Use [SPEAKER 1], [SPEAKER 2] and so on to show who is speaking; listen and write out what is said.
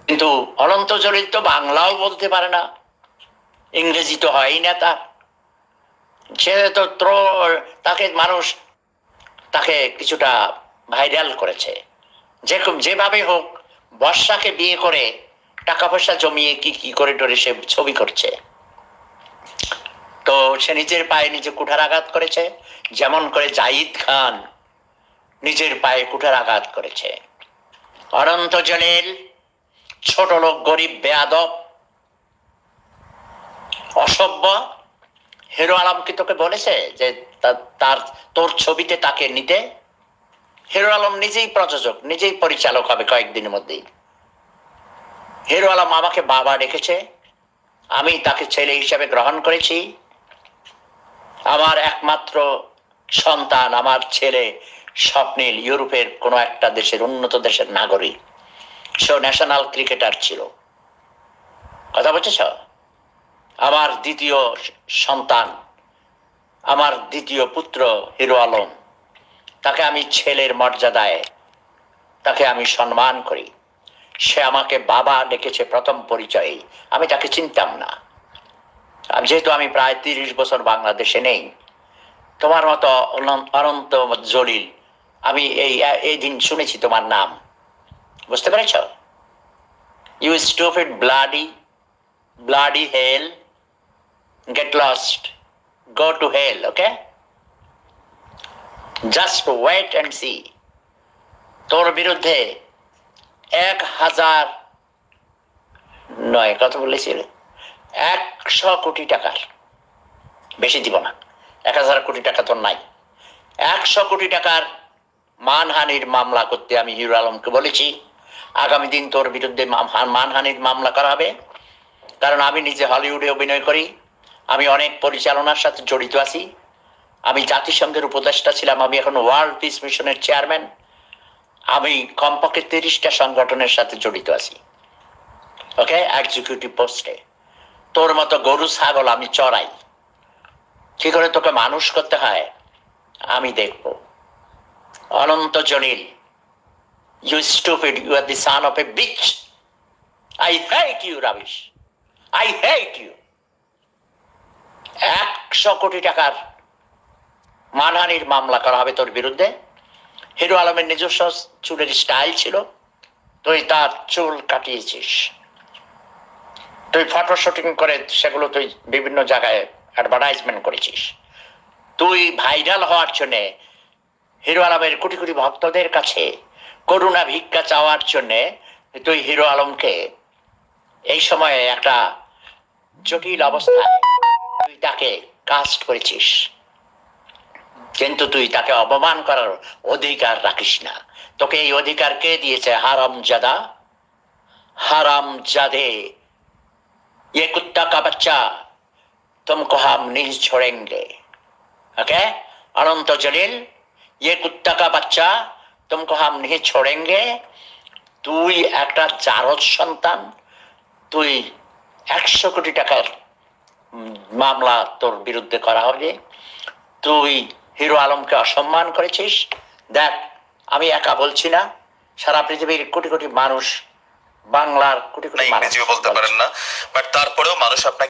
[SPEAKER 1] কিন্তু অনন্ত জলিল তো বাংলাও বলতে পারে না, ইংরেজি তো হয়ই না তার। সে তো তাকে মানুষ তাকে কিছুটা ভাইরাল করেছে, যেভাবে হোক বর্ষাকে বিয়ে করে টাকা পয়সা জমিয়ে কি কি করে টরে সে ছবি করছে। তো সে নিজের পায়ে নিজে কুঠারাঘাত করেছে, যেমন করে জাহিদ খান নিজের পায়ে কুঠারাঘাত করেছে। অনন্ত জলিল ছোট লোক, গরিব, বেয়াদব, অসভ্য। হিরো আলম কি তোকে বলেছে যে তোর ছবিতে তাকে নিতে? হিরো আলম নিজেই প্রযোজক, নিজেই পরিচালক হবে কয়েকদিনের মধ্যেই। হিরো আলম আমাকে বাবা ডেকেছে, আমি তাকে ছেলে হিসেবে গ্রহণ করেছি। আমার একমাত্র সন্তান, আমার ছেলে স্বপ্নিল ইউরোপের কোন একটা দেশের, উন্নত দেশের নাগরিক। সে ন্যাশনাল ক্রিকেটার ছিল। কথা বলছেছ? আমার দ্বিতীয় সন্তান, আমার দ্বিতীয় পুত্র হিরো আলম, তাকে আমি ছেলের মর্যাদায় তাকে আমি সম্মান করি। সে আমাকে বাবা ডেকেছে প্রথম পরিচয়ে, আমি তাকে চিনতাম না। যেহেতু আমি প্রায় 30 বছর বাংলাদেশে নেই, তোমার মতো অনন্ত জলিল আমি এই দিন শুনেছি তোমার নাম। বুঝতে পেরেছ? You stupid bloody hell, get lost, go to hell, okay? Just wait and see. তোর বিরুদ্ধে 1000 নয়, কত বলেছিল, 100 কোটি টাকার, বেশি দিব না, 1000 কোটি টাকা তোর নাই, 100 কোটি টাকার মানহানির মামলা করতে আমি হিরো আলমকে বলেছি। আগামী দিন তোর বিরুদ্ধে মানহানির মামলা করা হবে। কারণ আমি নিজে হলিউডে অভিনয় করি, আমি অনেক পরিচালনার সাথে জড়িত আছি, আমি জাতিসংঘের উপদেষ্টা ছিলাম, আমি এখন ওয়ার্ল্ড পিস মিশনের চেয়ারম্যান, আমি কমপক্ষে 30টা সংগঠনের সাথে জড়িত আছি, ওকে, এক্সিকিউটিভ পোস্টে। তোর মতো গরু ছাগল আমি চড়াই, কি করে তোকে মানুষ করতে হয় আমি দেখব। Ananta Jalil, you stupid, you are the son of a bitch. I hate you, Ravish. I hate you. 100 কোটি টাকার মানহানির মামলা করা হবে তোর বিরুদ্ধে। হিরো আলমের নিজস্ব চুলের স্টাইল ছিল, তুই তার চুল কাটিয়েছিস, তুই ফটো শুটিং করে সেগুলো তুই বিভিন্ন জায়গায় অ্যাডভার্টাইজমেন্ট করেছিস। তুই ভাইরাল হওয়ার জন্যে হিরো আলমের কোটি কোটি ভক্তদের কাছে করুণা ভিক্ষা চাওয়ার জন্যে তুই হিরো আলমকে এই সময়ে একটা জটিল অবস্থায় তুই তাকে কাস্ট করেছিস, কিন্তু তুই তাকে অপমান করার অধিকার রাখিস না। তোকে এই অধিকার কে দিয়েছে? হারামজাদা, হারামজাদে, ये कुत्ता का बच्चा, तुमको हम नहीं छोड़ेंगे, ओके? अनंत जलील, ये कुत्ता का बच्चा, तुमको हम नहीं छोड़ेंगे। তুই একটা জারজ সন্তান, তুই 100 কোটি টাকার মামলা তোর বিরুদ্ধে করা হবে। তুই হিরো আলমকে অসম্মান করেছিস। দেখ, আমি একা বলছি না, সারা পৃথিবীর কোটি কোটি মানুষ, বাংলার কোটি কোটি মানুষ
[SPEAKER 2] বলতে পারেন না, বাট তারপরেও মানুষ আপনাকে